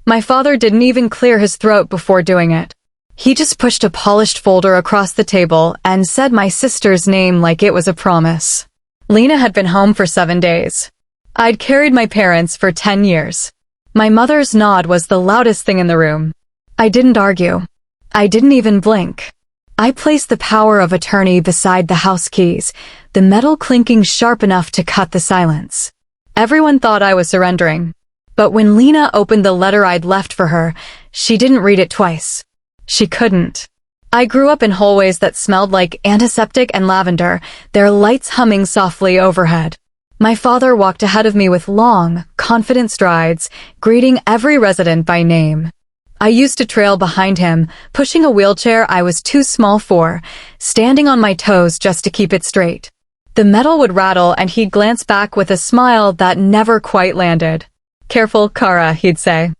My father didn't even clear his throat before doing it. He just pushed a polished folder across the table and said my sister's name like it was a promise. Lena had been home for 7 days. I'd carried my parents for 10 years. My mother's nod was the loudest thing in the room. I didn't argue. I didn't even blink. I placed the power of attorney beside the house keys, the metal clinking sharp enough to cut the silence. Everyone thought I was surrendering. But when Lena opened the letter I'd left for her, she didn't read it twice. She couldn't. I grew up in hallways that smelled like antiseptic and lavender, their lights humming softly overhead. My father walked ahead of me with long, confident strides, greeting every resident by name. I used to trail behind him, pushing a wheelchair I was too small for, standing on my toes just to keep it straight. The metal would rattle and he'd glance back with a smile that never quite landed. "Careful, Kara," he'd say.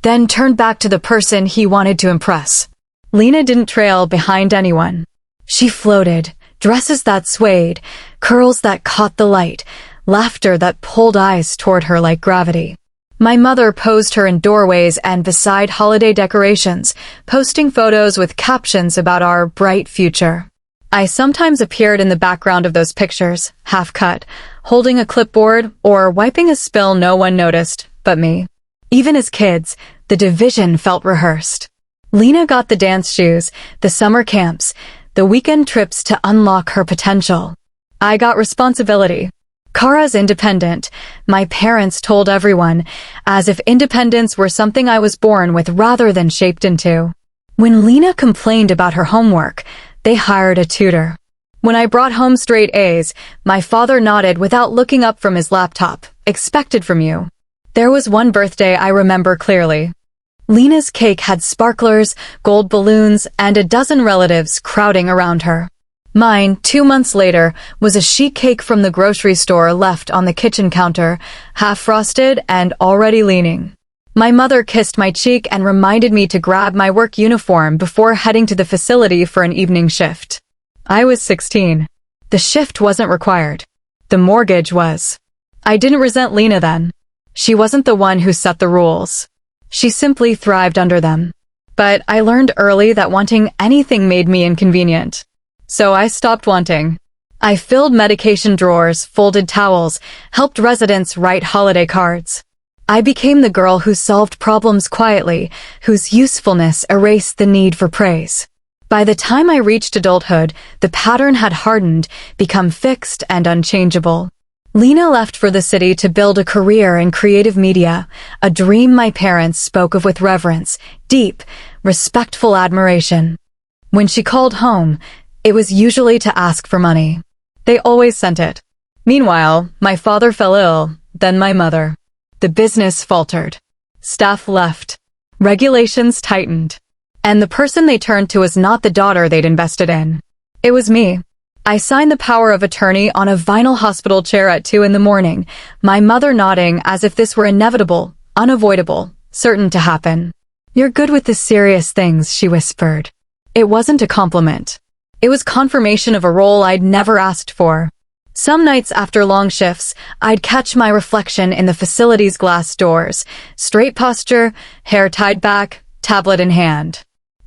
Then turned back to the person he wanted to impress. Lena didn't trail behind anyone. She floated, dresses that swayed, curls that caught the light, laughter that pulled eyes toward her like gravity. My mother posed her in doorways and beside holiday decorations, posting photos with captions about our bright future. I sometimes appeared in the background of those pictures, half-cut, holding a clipboard or wiping a spill no one noticed but me. Even as kids, the division felt rehearsed. Lena got the dance shoes, the summer camps, the weekend trips to unlock her potential. I got responsibility. Kara's independent, my parents told everyone, as if independence were something I was born with rather than shaped into. When Lena complained about her homework, they hired a tutor. When I brought home straight A's, my father nodded without looking up from his laptop. "Expected from you." There was one birthday I remember clearly. Lena's cake had sparklers, gold balloons, and a dozen relatives crowding around her. Mine, 2 months later, was a sheet cake from the grocery store left on the kitchen counter, half frosted and already leaning. My mother kissed my cheek and reminded me to grab my work uniform before heading to the facility for an evening shift. I was 16. The shift wasn't required. The mortgage was. I didn't resent Lena then. She wasn't the one who set the rules. She simply thrived under them. But I learned early that wanting anything made me inconvenient. So I stopped wanting. I filled medication drawers, folded towels, helped residents write holiday cards. I became the girl who solved problems quietly, whose usefulness erased the need for praise. By the time I reached adulthood, the pattern had hardened, become fixed and unchangeable. Lena left for the city to build a career in creative media, a dream my parents spoke of with reverence, deep, respectful admiration. When she called home, it was usually to ask for money. They always sent it. Meanwhile, my father fell ill, then my mother. The business faltered. Staff left. Regulations tightened. And the person they turned to was not the daughter they'd invested in. It was me. I signed the power of attorney on a vinyl hospital chair at 2 a.m, my mother nodding as if this were inevitable, unavoidable, certain to happen. "You're good with the serious things," she whispered. It wasn't a compliment. It was confirmation of a role I'd never asked for. Some nights after long shifts, I'd catch my reflection in the facility's glass doors, straight posture, hair tied back, tablet in hand.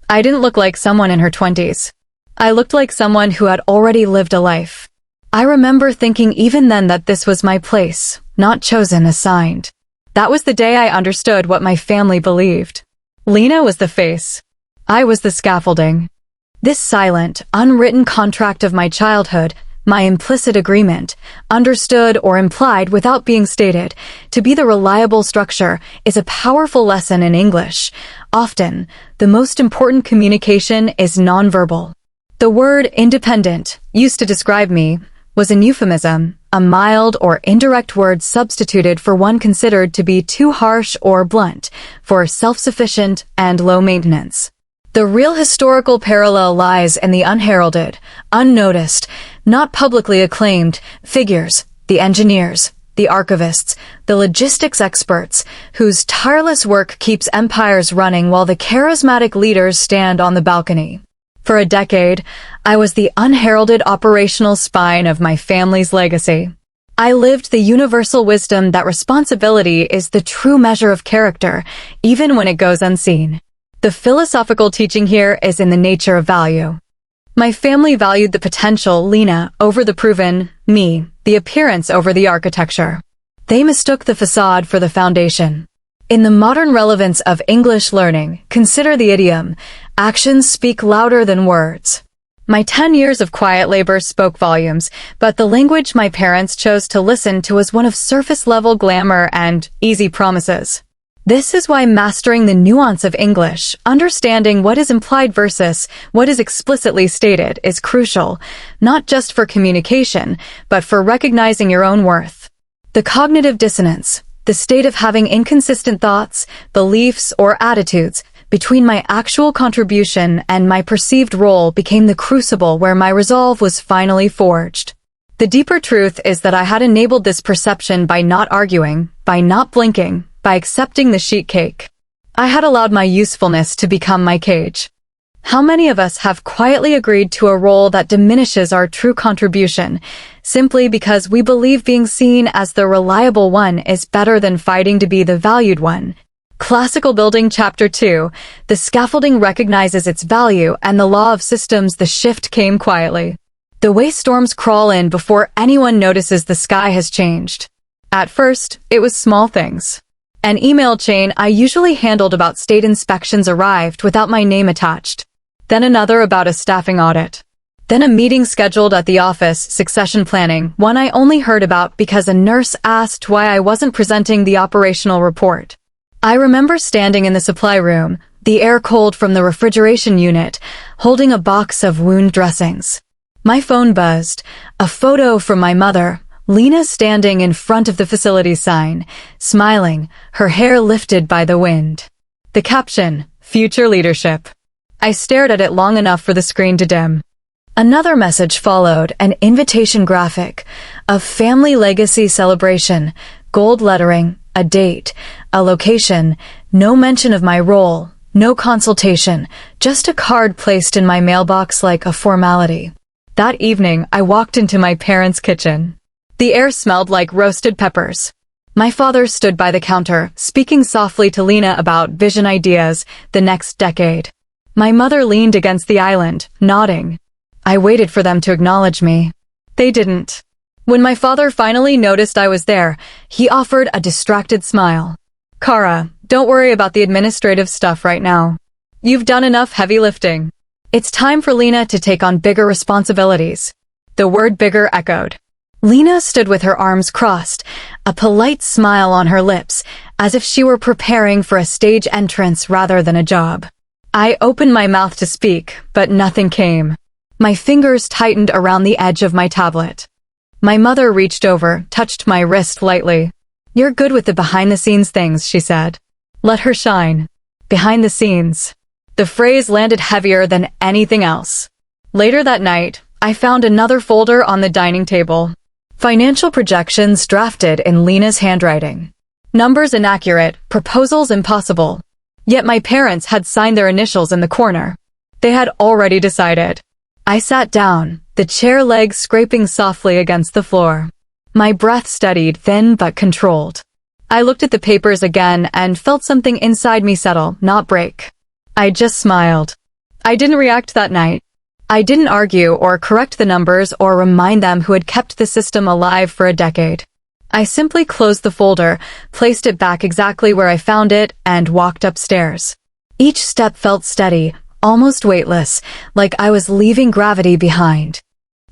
I didn't look like someone in her 20s. I looked like someone who had already lived a life. I remember thinking even then that this was my place, not chosen, assigned. That was the day I understood what my family believed. Lena was the face. I was the scaffolding. This silent, unwritten contract of my childhood, my implicit agreement, understood or implied without being stated, to be the reliable structure, is a powerful lesson in English. Often, the most important communication is nonverbal. The word independent, used to describe me, was an euphemism, a mild or indirect word substituted for one considered to be too harsh or blunt, for self-sufficient and low maintenance. The real historical parallel lies in the unheralded, unnoticed, not publicly acclaimed figures, the engineers, the archivists, the logistics experts, whose tireless work keeps empires running while the charismatic leaders stand on the balcony. For a decade, I was the unheralded operational spine of my family's legacy. I lived the universal wisdom that responsibility is the true measure of character, even when it goes unseen. The philosophical teaching here is in the nature of value. My family valued the potential, Lena, over the proven, me, the appearance over the architecture. They mistook the facade for the foundation. In the modern relevance of English learning, consider the idiom, actions speak louder than words. My 10 years of quiet labor spoke volumes, but the language my parents chose to listen to was one of surface-level glamour and easy promises. This is why mastering the nuance of English, understanding what is implied versus what is explicitly stated, is crucial, not just for communication, but for recognizing your own worth. The cognitive dissonance, the state of having inconsistent thoughts, beliefs, or attitudes between my actual contribution and my perceived role became the crucible where my resolve was finally forged. The deeper truth is that I had enabled this perception by not arguing, by not blinking, by accepting the sheet cake. I had allowed my usefulness to become my cage. How many of us have quietly agreed to a role that diminishes our true contribution, simply because we believe being seen as the reliable one is better than fighting to be the valued one? Classical Building Chapter 2, the scaffolding recognizes its value, and the law of systems, the shift came quietly. The way storms crawl in before anyone notices the sky has changed. At first, it was small things. An email chain I usually handled about state inspections arrived without my name attached. Then another about a staffing audit. Then a meeting scheduled at the office, succession planning, one I only heard about because a nurse asked why I wasn't presenting the operational report. I remember standing in the supply room, the air cold from the refrigeration unit, holding a box of wound dressings. My phone buzzed, a photo from my mother, Lena standing in front of the facility sign, smiling, her hair lifted by the wind. The caption, Future Leadership. I stared at it long enough for the screen to dim. Another message followed, an invitation graphic, a family legacy celebration, gold lettering, a date, a location, no mention of my role, no consultation, just a card placed in my mailbox like a formality. That evening, I walked into my parents' kitchen. The air smelled like roasted peppers. My father stood by the counter, speaking softly to Lena about vision ideas, the next decade. My mother leaned against the island, nodding. I waited for them to acknowledge me. They didn't. When my father finally noticed I was there, he offered a distracted smile. Kara, don't worry about the administrative stuff right now. You've done enough heavy lifting. It's time for Lena to take on bigger responsibilities. The word bigger echoed. Lena stood with her arms crossed, a polite smile on her lips, as if she were preparing for a stage entrance rather than a job. I opened my mouth to speak, but nothing came. My fingers tightened around the edge of my tablet. My mother reached over, touched my wrist lightly. You're good with the behind-the-scenes things, she said. Let her shine. Behind the scenes. The phrase landed heavier than anything else. Later that night, I found another folder on the dining table. Financial projections drafted in Lena's handwriting. Numbers inaccurate, proposals impossible. Yet my parents had signed their initials in the corner. They had already decided. I sat down, the chair legs scraping softly against the floor. My breath steadied, thin but controlled. I looked at the papers again and felt something inside me settle, not break. I just smiled. I didn't react that night. I didn't argue or correct the numbers or remind them who had kept the system alive for a decade. I simply closed the folder, placed it back exactly where I found it, and walked upstairs. Each step felt steady, almost weightless, like I was leaving gravity behind.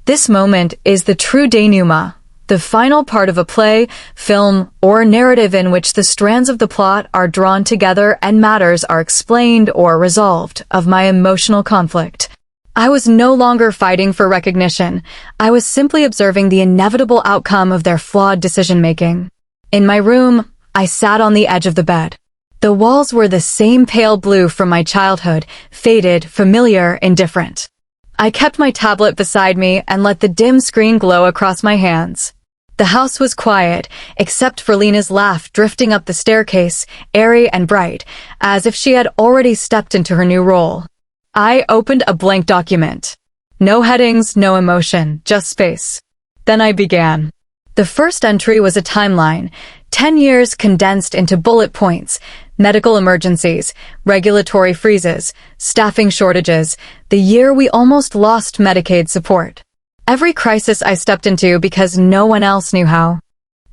This moment is the true denouement, the final part of a play, film, or narrative in which the strands of the plot are drawn together and matters are explained or resolved of my emotional conflict. I was no longer fighting for recognition. I was simply observing the inevitable outcome of their flawed decision-making. In my room, I sat on the edge of the bed. The walls were the same pale blue from my childhood, faded, familiar, indifferent. I kept my tablet beside me and let the dim screen glow across my hands. The house was quiet, except for Lena's laugh drifting up the staircase, airy and bright, as if she had already stepped into her new role. I opened a blank document. No headings, no emotion, just space. Then I began. The first entry was a timeline, 10 years condensed into bullet points, medical emergencies, regulatory freezes, staffing shortages, the year we almost lost Medicaid support. Every crisis I stepped into because no one else knew how.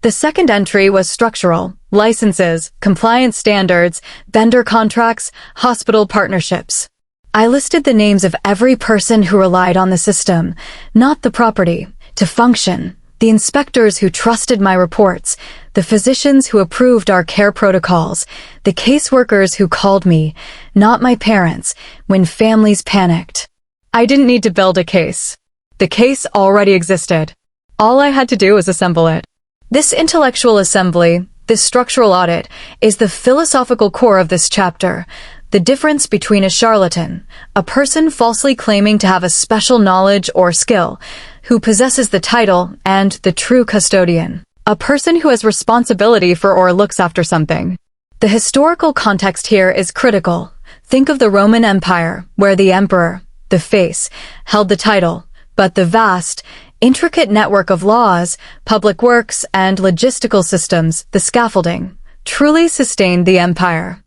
The second entry was structural, licenses, compliance standards, vendor contracts, hospital partnerships. I listed the names of every person who relied on the system, not the property, to function, the inspectors who trusted my reports, the physicians who approved our care protocols, the caseworkers who called me, not my parents, when families panicked. I didn't need to build a case. The case already existed. All I had to do was assemble it. This intellectual assembly, this structural audit, is the philosophical core of this chapter. The difference between a charlatan, a person falsely claiming to have a special knowledge or skill, who possesses the title, and the true custodian, a person who has responsibility for or looks after something. The historical context here is critical. Think of the Roman Empire, where the emperor, the face, held the title, but the vast, intricate network of laws, public works, and logistical systems, the scaffolding, truly sustained the empire.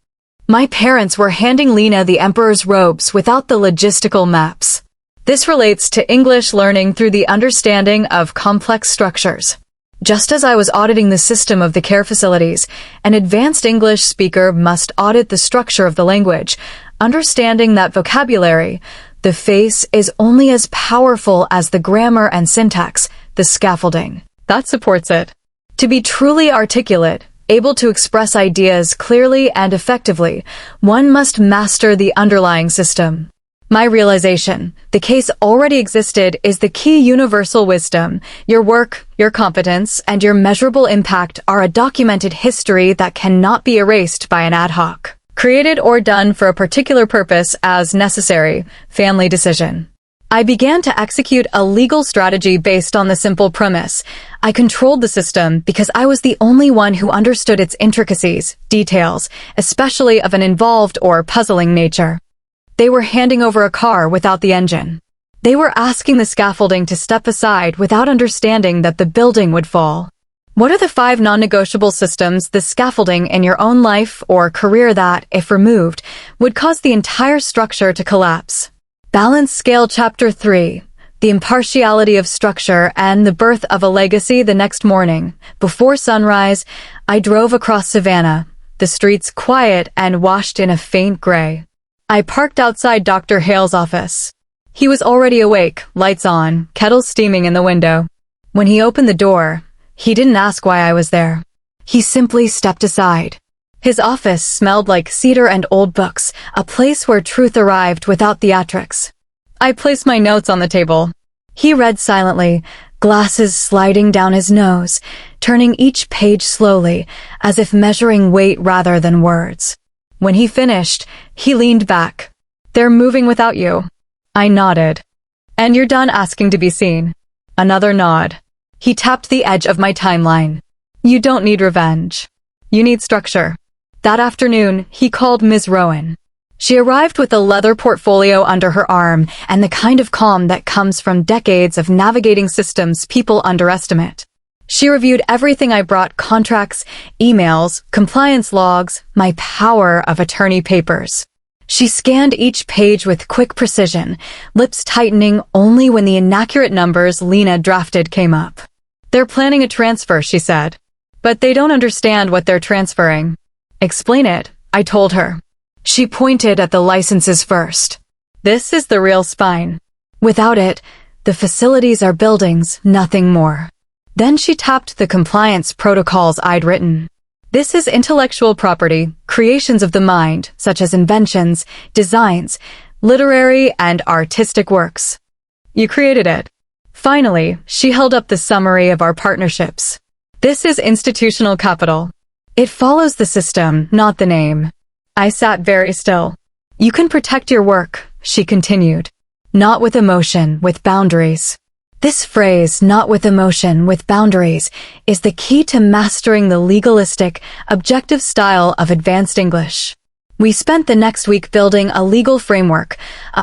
My parents were handing Lena the emperor's robes without the logistical maps. This relates to English learning through the understanding of complex structures. Just as I was auditing the system of the care facilities, an advanced English speaker must audit the structure of the language, understanding that vocabulary, the face, is only as powerful as the grammar and syntax, the scaffolding, that supports it. To be truly articulate, able to express ideas clearly and effectively, one must master the underlying system. My realization, the case already existed, is the key universal wisdom. Your work, your competence, and your measurable impact are a documented history that cannot be erased by an ad hoc, created or done for a particular purpose as necessary, family decision. I began to execute a legal strategy based on the simple premise. I controlled the system because I was the only one who understood its intricacies, details, especially of an involved or puzzling nature. They were handing over a car without the engine. They were asking the scaffolding to step aside without understanding that the building would fall. What are the 5 non-negotiable systems, the scaffolding in your own life or career that, if removed, would cause the entire structure to collapse? Balance Scale Chapter 3. The impartiality of structure and the birth of a legacy. The next morning, before sunrise, I drove across Savannah, the streets quiet and washed in a faint gray. I parked outside Dr. Hale's office. He was already awake, lights on, kettles steaming in the window. When he opened the door, he didn't ask why I was there. He simply stepped aside. His office smelled like cedar and old books, a place where truth arrived without theatrics. I placed my notes on the table. He read silently, glasses sliding down his nose, turning each page slowly, as if measuring weight rather than words. When he finished, he leaned back. "They're moving without you." I nodded. "And you're done asking to be seen?" Another nod. He tapped the edge of my timeline. "You don't need revenge. You need structure." That afternoon, he called Ms. Rowan. She arrived with a leather portfolio under her arm and the kind of calm that comes from decades of navigating systems people underestimate. She reviewed everything I brought: contracts, emails, compliance logs, my power of attorney papers. She scanned each page with quick precision, lips tightening only when the inaccurate numbers Lena drafted came up. "They're planning a transfer," she said. "But they don't understand what they're transferring." "Explain it," I told her. She pointed at the licenses first. "This is the real spine. Without it, the facilities are buildings, nothing more." Then she tapped the compliance protocols I'd written. "This is intellectual property, creations of the mind, such as inventions, designs, literary and artistic works. You created it." Finally, she held up the summary of our partnerships. "This is institutional capital. It follows the system, not the name." I sat very still. "You can protect your work," she continued. "Not with emotion, with boundaries." This phrase, "not with emotion, with boundaries," is the key to mastering the legalistic, objective style of advanced English. We spent the next week building a legal framework,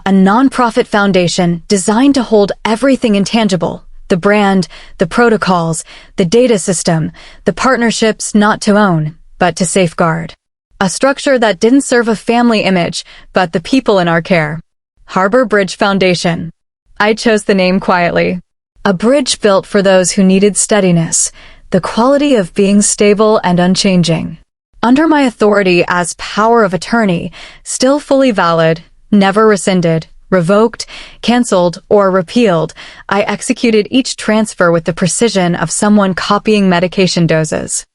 a non-profit foundation designed to hold everything intangible, The brand, the protocols, the data system, the partnerships not to own, but to safeguard. A structure that didn't serve a family image, but the people in our care. Harbor Bridge Foundation. I chose the name quietly. A bridge built for those who needed steadiness, the quality of being stable and unchanging. Under my authority as power of attorney, still fully valid, never rescinded, revoked, cancelled, or repealed, I executed each transfer with the precision of someone copying medication doses.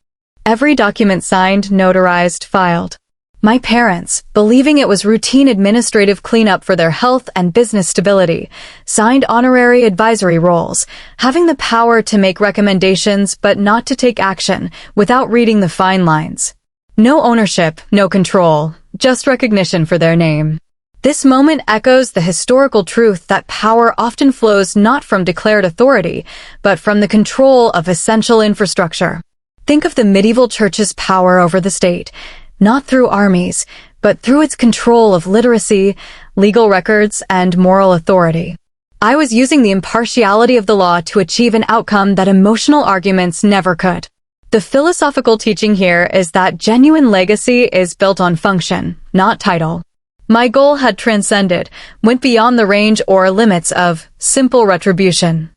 Every document signed, notarized, filed. My parents, believing it was routine administrative cleanup for their health and business stability, signed honorary advisory roles, having the power to make recommendations but not to take action without reading the fine lines. No ownership, no control, just recognition for their name. This moment echoes the historical truth that power often flows not from declared authority, but from the control of essential infrastructure. Think of the medieval church's power over the state, not through armies, but through its control of literacy, legal records, and moral authority. I was using the impartiality of the law to achieve an outcome that emotional arguments never could. The philosophical teaching here is that genuine legacy is built on function, not title. My goal had transcended, went beyond the range or limits of simple retribution.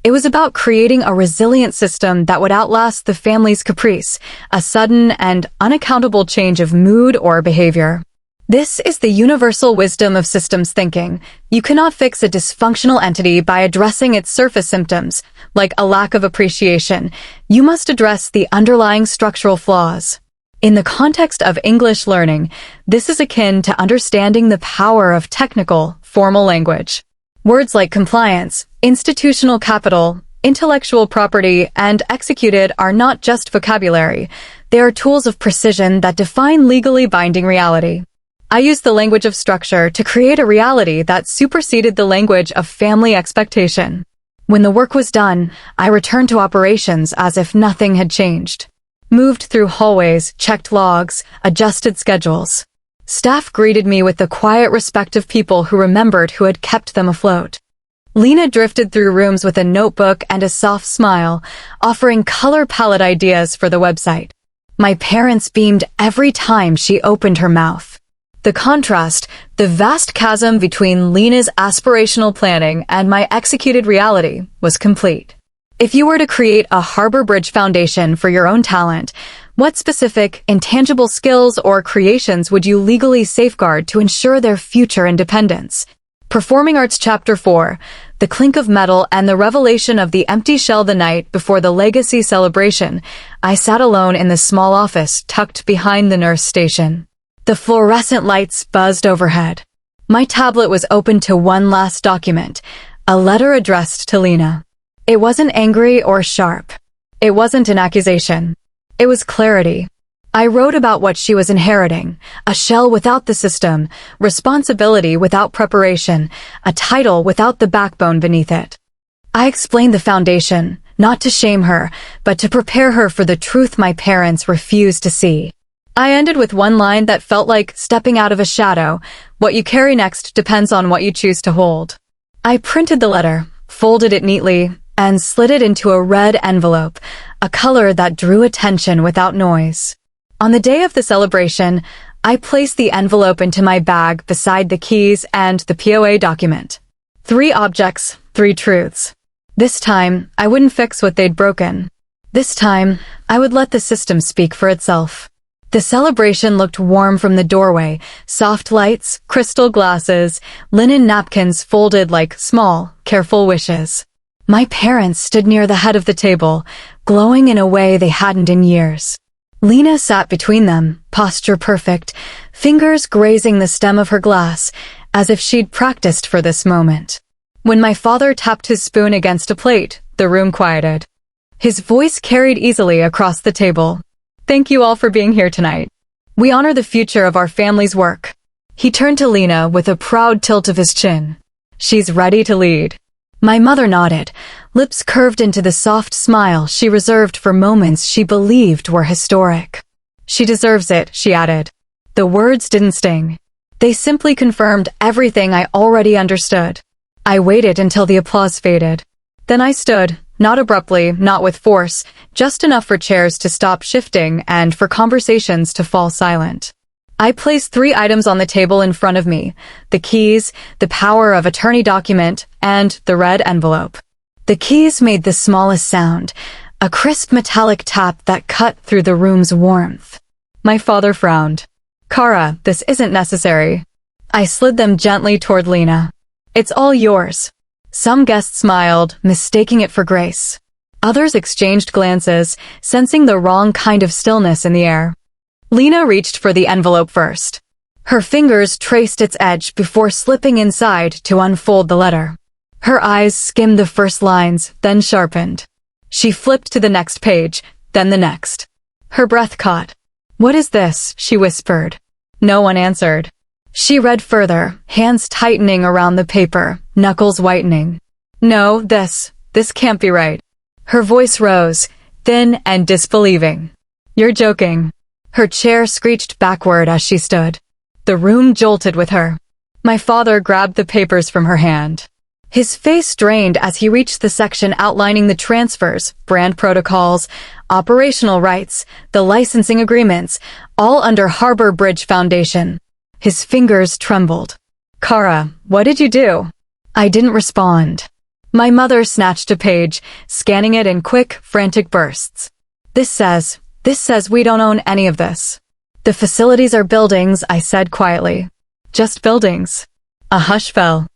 It was about creating a resilient system that would outlast the family's caprice, a sudden and unaccountable change of mood or behavior. This is the universal wisdom of systems thinking. You cannot fix a dysfunctional entity by addressing its surface symptoms, like a lack of appreciation. You must address the underlying structural flaws. In the context of English learning, this is akin to understanding the power of technical, formal language. Words like compliance, institutional capital, intellectual property, and executed are not just vocabulary. They are tools of precision that define legally binding reality. I used the language of structure to create a reality that superseded the language of family expectation. When the work was done, I returned to operations as if nothing had changed. Moved through hallways, checked logs, adjusted schedules. Staff greeted me with the quiet respect of people who remembered who had kept them afloat. Lena drifted through rooms with a notebook and a soft smile, offering color palette ideas for the website. My parents beamed every time she opened her mouth. The contrast, the vast chasm between Lena's aspirational planning and my executed reality, was complete. If you were to create a Harbor Bridge Foundation for your own talent, what specific, intangible skills or creations would you legally safeguard to ensure their future independence? Performing Arts Chapter 4, The Clink of Metal and the Revelation of the Empty Shell the night before the Legacy celebration, I sat alone in the small office tucked behind the nurse station. The fluorescent lights buzzed overhead. My tablet was open to one last document, a letter addressed to Lena. It wasn't angry or sharp. It wasn't an accusation. It was clarity. I wrote about what she was inheriting, a shell without the system, responsibility without preparation, a title without the backbone beneath it. I explained the foundation, not to shame her, but to prepare her for the truth my parents refused to see. I ended with one line that felt like stepping out of a shadow. What you carry next depends on what you choose to hold. I printed the letter, folded it neatly, and slid it into a red envelope, a color that drew attention without noise. On the day of the celebration, I placed the envelope into my bag beside the keys and the POA document. 3 objects, 3 truths. This time, I wouldn't fix what they'd broken. This time, I would let the system speak for itself. The celebration looked warm from the doorway, soft lights, crystal glasses, linen napkins folded like small, careful wishes. My parents stood near the head of the table, glowing in a way they hadn't in years. Lena sat between them, posture perfect, fingers grazing the stem of her glass, as if she'd practiced for this moment. When my father tapped his spoon against a plate, the room quieted. His voice carried easily across the table. Thank you all for being here tonight. We honor the future of our family's work. He turned to Lena with a proud tilt of his chin. She's ready to lead. My mother nodded, lips curved into the soft smile she reserved for moments she believed were historic. She deserves it, she added. The words didn't sting. They simply confirmed everything I already understood. I waited until the applause faded. Then I stood, not abruptly, not with force, just enough for chairs to stop shifting and for conversations to fall silent. I placed 3 items on the table in front of me: the keys, the power of attorney document, and the red envelope. The keys made the smallest sound, a crisp metallic tap that cut through the room's warmth. My father frowned. "Kara, this isn't necessary." I slid them gently toward Lena. "It's all yours." Some guests smiled, mistaking it for grace. Others exchanged glances, sensing the wrong kind of stillness in the air. Lena reached for the envelope first. Her fingers traced its edge before slipping inside to unfold the letter. Her eyes skimmed the first lines, then sharpened. She flipped to the next page, then the next. Her breath caught. "What is this?" she whispered. No one answered. She read further, hands tightening around the paper, knuckles whitening. "No, this can't be right." Her voice rose, thin and disbelieving. "You're joking." Her chair screeched backward as she stood. The room jolted with her. My father grabbed the papers from her hand. His face strained as he reached the section outlining the transfers, brand protocols, operational rights, the licensing agreements, all under Harbor Bridge Foundation. His fingers trembled. "Kara, what did you do?" I didn't respond. My mother snatched a page, scanning it in quick, frantic bursts. This says we don't own any of this." "The facilities are buildings," I said quietly. "Just buildings." A hush fell.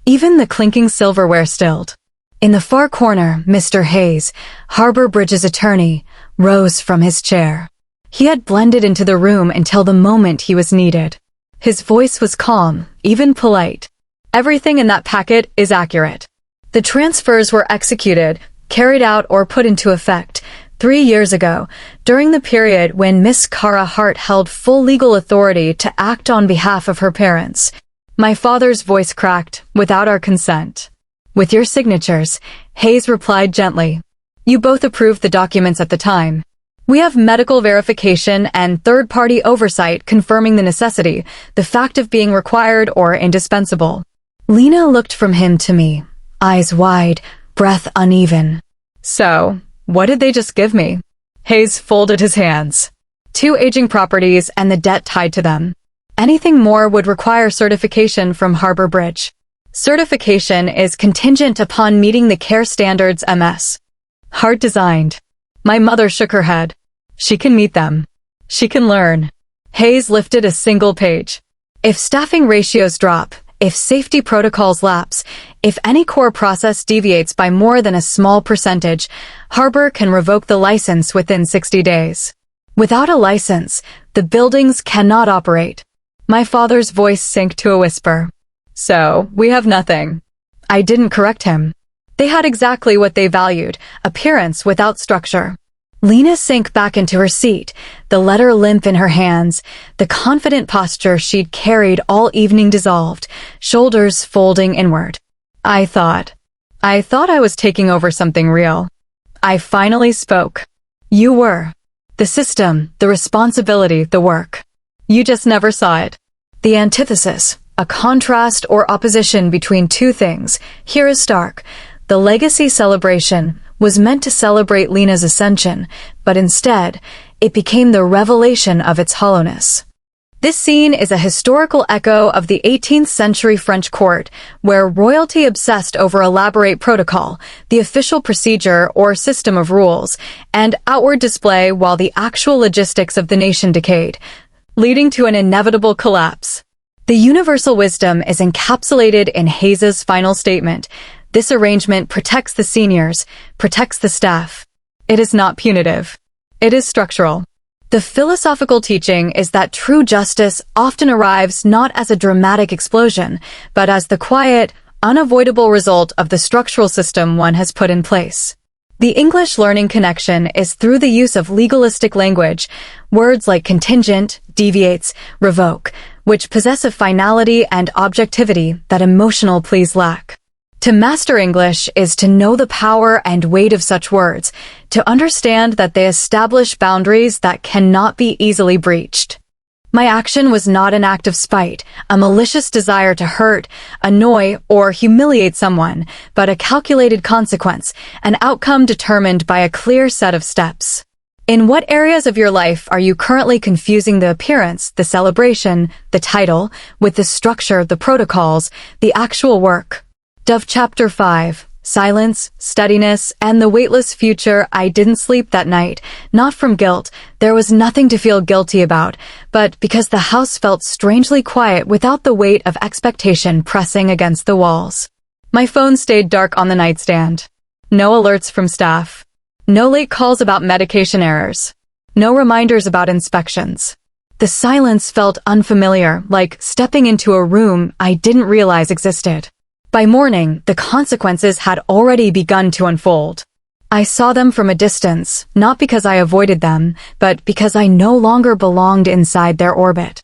Even the clinking silverware stilled. In the far corner, Mr. Hayes, Harbor Bridge's attorney, rose from his chair. He had blended into the room until the moment he was needed. His voice was calm, even polite. "Everything in that packet is accurate. The transfers were executed, carried out or put into effect 3 years ago, during the period when Miss Kara Hart held full legal authority to act on behalf of her parents." My father's voice cracked, "Without our consent." "With your signatures," Hayes replied gently. "You both approved the documents at the time. We have medical verification and third-party oversight confirming the necessity, the fact of being required or indispensable." Lena looked from him to me, eyes wide, breath uneven. "So, what did they just give me?" Hayes folded his hands. 2 aging properties and the debt tied to them. Anything more would require certification from Harbor Bridge. Certification is contingent upon meeting the care standards MS. Hart designed. My mother shook her head. "She can meet them. She can learn." Hayes lifted a single page. "If staffing ratios drop, if safety protocols lapse, if any core process deviates by more than a small percentage, Harbor can revoke the license within 60 days. Without a license, the buildings cannot operate." My father's voice sank to a whisper. "So, we have nothing." I didn't correct him. They had exactly what they valued, appearance without structure. Lena sank back into her seat, the letter limp in her hands, the confident posture she'd carried all evening dissolved, shoulders folding inward. I thought I was taking over something real. I finally spoke. "You were. The system, the responsibility, the work. You just never saw it. The antithesis, a contrast or opposition between 2 things, here is stark. The legacy celebration was meant to celebrate Lena's ascension, but instead, it became the revelation of its hollowness." This scene is a historical echo of the 18th century French court, where royalty obsessed over elaborate protocol, the official procedure or system of rules, and outward display while the actual logistics of the nation decayed, leading to an inevitable collapse. The universal wisdom is encapsulated in Hayes's final statement. This arrangement protects the seniors, protects the staff. It is not punitive. It is structural. The philosophical teaching is that true justice often arrives not as a dramatic explosion, but as the quiet, unavoidable result of the structural system one has put in place. The English learning connection is through the use of legalistic language, words like contingent, deviates, revoke, which possess a finality and objectivity that emotional pleas lack. To master English is to know the power and weight of such words, to understand that they establish boundaries that cannot be easily breached. My action was not an act of spite, a malicious desire to hurt, annoy, or humiliate someone, but a calculated consequence, an outcome determined by a clear set of steps. In what areas of your life are you currently confusing the appearance, the celebration, the title, with the structure, the protocols, the actual work? Dove Chapter 5. Silence, steadiness, and the weightless future. I didn't sleep that night, not from guilt. There was nothing to feel guilty about, but because the house felt strangely quiet without the weight of expectation pressing against the walls. My phone stayed dark on the nightstand. No alerts from staff. No late calls about medication errors. No reminders about inspections. The silence felt unfamiliar, like stepping into a room I didn't realize existed. By morning, the consequences had already begun to unfold. I saw them from a distance, not because I avoided them, but because I no longer belonged inside their orbit.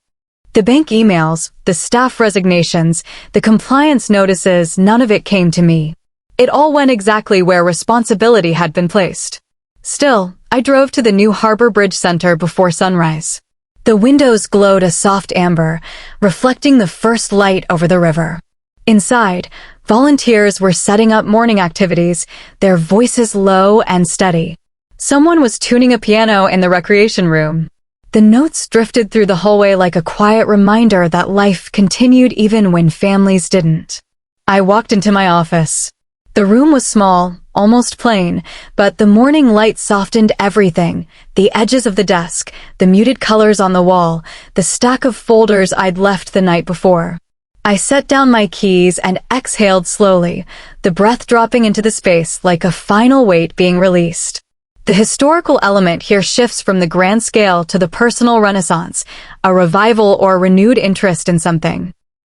The bank emails, the staff resignations, the compliance notices, none of it came to me. It all went exactly where responsibility had been placed. Still, I drove to the new Harbor Bridge Center before sunrise. The windows glowed a soft amber, reflecting the first light over the river. Inside, volunteers were setting up morning activities, their voices low and steady. Someone was tuning a piano in the recreation room. The notes drifted through the hallway like a quiet reminder that life continued even when families didn't. I walked into my office. The room was small, almost plain, but the morning light softened everything. The edges of the desk, the muted colors on the wall, the stack of folders I'd left the night before. I set down my keys and exhaled slowly, the breath dropping into the space like a final weight being released. The historical element here shifts from the grand scale to the personal renaissance, a revival or renewed interest in something.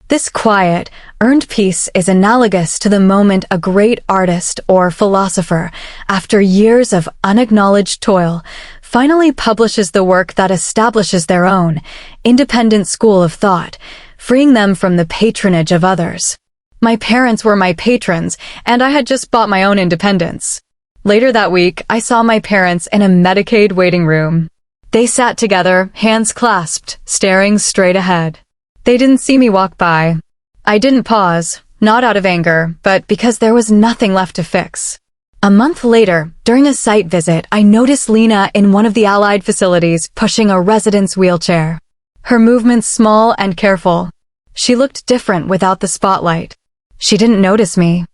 This quiet, earned peace is analogous to the moment a great artist or philosopher, after years of unacknowledged toil, finally publishes the work that establishes their own, independent school of thought, freeing them from the patronage of others. My parents were my patrons, and I had just bought my own independence. Later that week, I saw my parents in a Medicaid waiting room. They sat together, hands clasped, staring straight ahead. They didn't see me walk by. I didn't pause, not out of anger, but because there was nothing left to fix. A month later, during a site visit, I noticed Lena in one of the Allied facilities pushing a resident's wheelchair. Her movements small and careful. She looked different without the spotlight. She didn't notice me.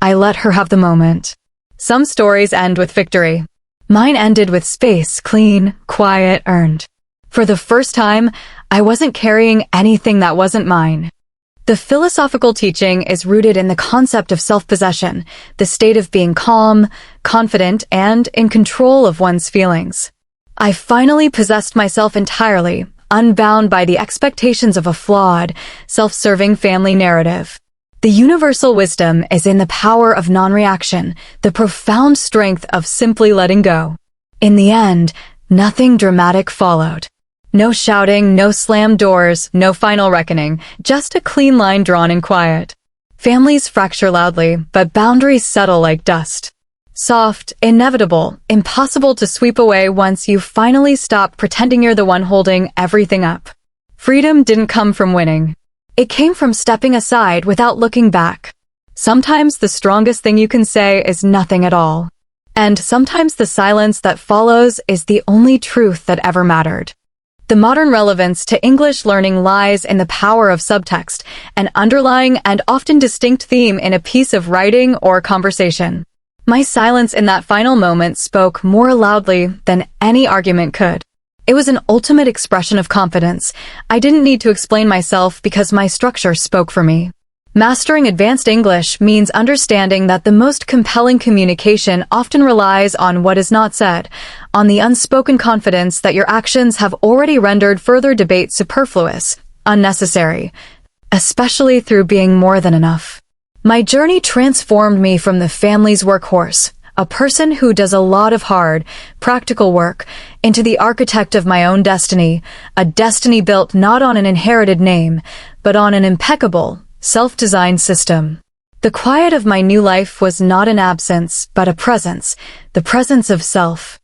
I let her have the moment. Some stories end with victory. Mine ended with space, clean, quiet, earned. For the first time, I wasn't carrying anything that wasn't mine. The philosophical teaching is rooted in the concept of self-possession, the state of being calm, confident, and in control of one's feelings. I finally possessed myself entirely, unbound by the expectations of a flawed, self-serving family narrative. The universal wisdom is in the power of non-reaction, the profound strength of simply letting go. In the end, nothing dramatic followed. No shouting, no slammed doors, no final reckoning, just a clean line drawn in quiet. Families fracture loudly, but boundaries settle like dust. Soft, inevitable, impossible to sweep away once you finally stop pretending you're the one holding everything up. Freedom didn't come from winning. It came from stepping aside without looking back. Sometimes the strongest thing you can say is nothing at all. And sometimes the silence that follows is the only truth that ever mattered. The modern relevance to English learning lies in the power of subtext, an underlying and often distinct theme in a piece of writing or conversation. My silence in that final moment spoke more loudly than any argument could. It was an ultimate expression of confidence. I didn't need to explain myself because my structure spoke for me. Mastering advanced English means understanding that the most compelling communication often relies on what is not said, on the unspoken confidence that your actions have already rendered further debate superfluous, unnecessary, especially through being more than enough. My journey transformed me from the family's workhorse, a person who does a lot of hard, practical work, into the architect of my own destiny, a destiny built not on an inherited name, but on an impeccable, self-designed system. The quiet of my new life was not an absence, but a presence, the presence of self.